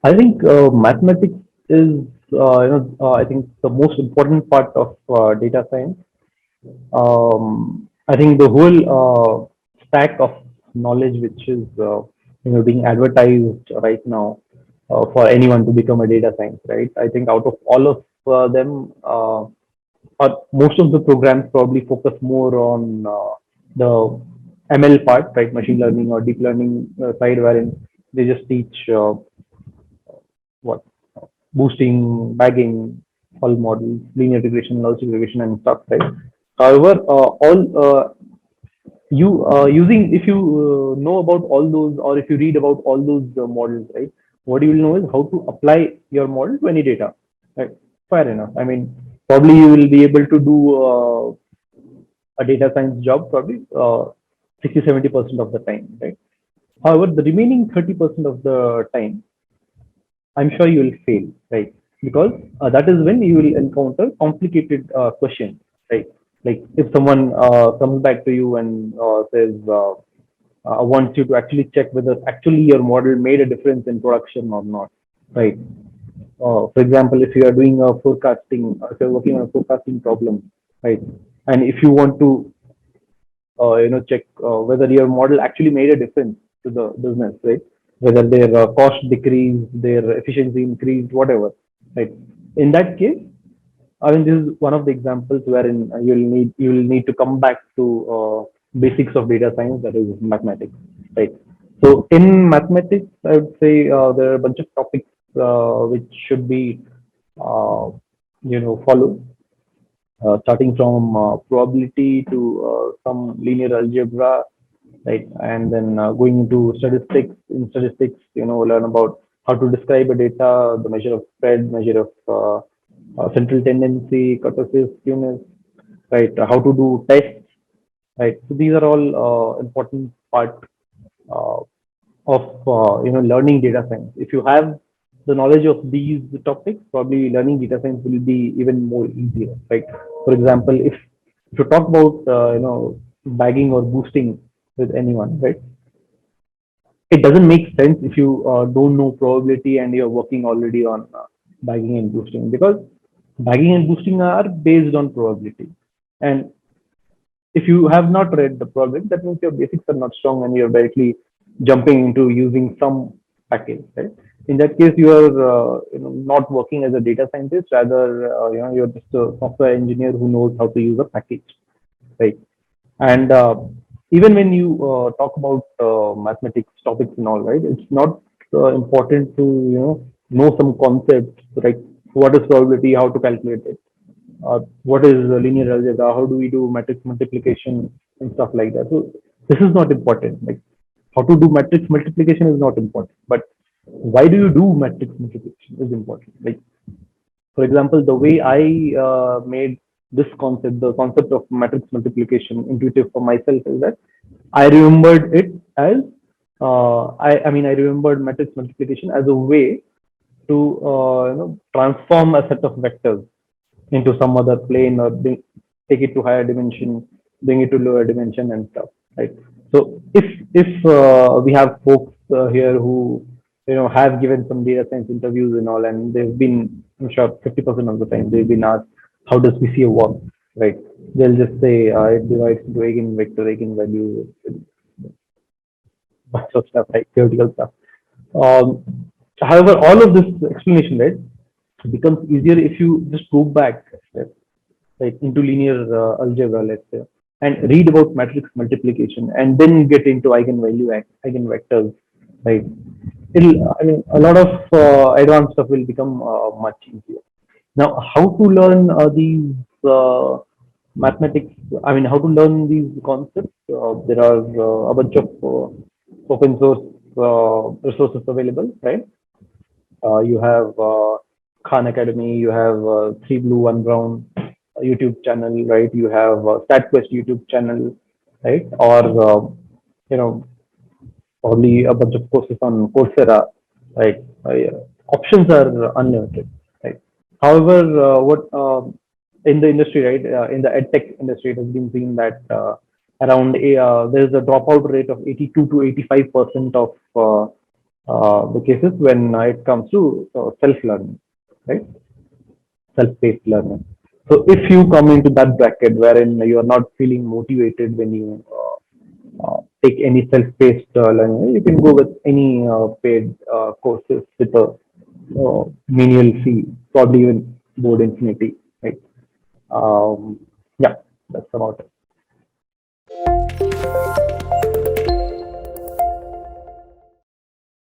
I think mathematics is, I think the most important part of data science. I think the whole stack of knowledge which is being advertised right now for anyone to become a data science, right? I think out of all of them, or most of the programs probably focus more on the ML part, right? Machine learning or deep learning side, wherein they just teach what boosting, bagging, all models, linear regression, logistic regression, and stuff, right? However, all you using if you know about all those, or if you read about all those models, right? What you will know is how to apply your model to any data, right? Fair enough. I mean, probably you will be able to do a data science job probably 60-70% of the time, right? However, the remaining 30% of the time, I'm sure you will fail, right? Because that is when you will encounter complicated questions, right? Like if someone comes back to you and says, wants you to actually check whether actually your model made a difference in production or not, right? For example, if you are doing a forecasting, if you're working on a forecasting problem, right? And if you want to check whether your model actually made a difference to the business, right? Whether their cost decreased, their efficiency increased, whatever, right? In that case, I mean, this is one of the examples wherein you will need to come back to basics of data science, that is mathematics, right? So in mathematics, I would say there are a bunch of topics which should be uh, followed, starting from probability to some linear algebra, right? And then going into statistics. In statistics, learn about how to describe a data, the measure of spread, measure of central tendency, kurtosis, skewness, right? How to do tests, right? So these are all important part uh, of learning data science. If you have the knowledge of these topics, probably learning data science will be even more easier, right? For example, if you talk about bagging or boosting with anyone, right? It doesn't make sense if you don't know probability and you're working already on bagging and boosting, because bagging and boosting are based on probability. And if you have not read the project, that means your basics are not strong and you're directly jumping into using some package, right? In that case, you are not working as a data scientist. Rather, you're just a software engineer who knows how to use a package, right? And even when you talk about mathematics topics and all, right, it's not important to know some concepts, like what is probability, how to calculate it, what is linear algebra, how do we do matrix multiplication and stuff like that. So this is not important. Like how to do matrix multiplication is not important, but why do you do matrix multiplication is important. Like for example, the way I made this concept, the concept of matrix multiplication, intuitive for myself is that I remembered it as I remembered matrix multiplication as a way to transform a set of vectors into some other plane, or take it to higher dimension, bring it to lower dimension and stuff, right? So if we have folks here who have given some data science interviews and all, and they've been, I'm sure 50% of the time they've been asked how does PCA work, right? They'll just say it divides into eigenvector, eigenvalue, bunch of stuff, right? Theoretical stuff. However, all of this explanation, right, becomes easier if you just go back, right, into linear algebra, let's say, and read about matrix multiplication, and then get into eigenvalue, eigenvectors, right? I mean, a lot of advanced stuff will become much easier. Now, how to learn these mathematics? I mean, how to learn these concepts? There are a bunch of open source resources available, right? You have Khan Academy, you have Three Blue One Brown YouTube channel, right? You have StatQuest YouTube channel, right? Or you know, probably a bunch of courses on Coursera, right? Options are unlimited, right? However, what in the industry, right? In the edtech industry, it has been seen that around there is a dropout rate of 82 to 85% of the cases when it comes to self-learning, right? Self-paced learning. So if you come into that bracket wherein you are not feeling motivated when you take any self-paced learning, you can go with any paid courses with a menial fee, probably even Board Infinity, right? Yeah, that's about it.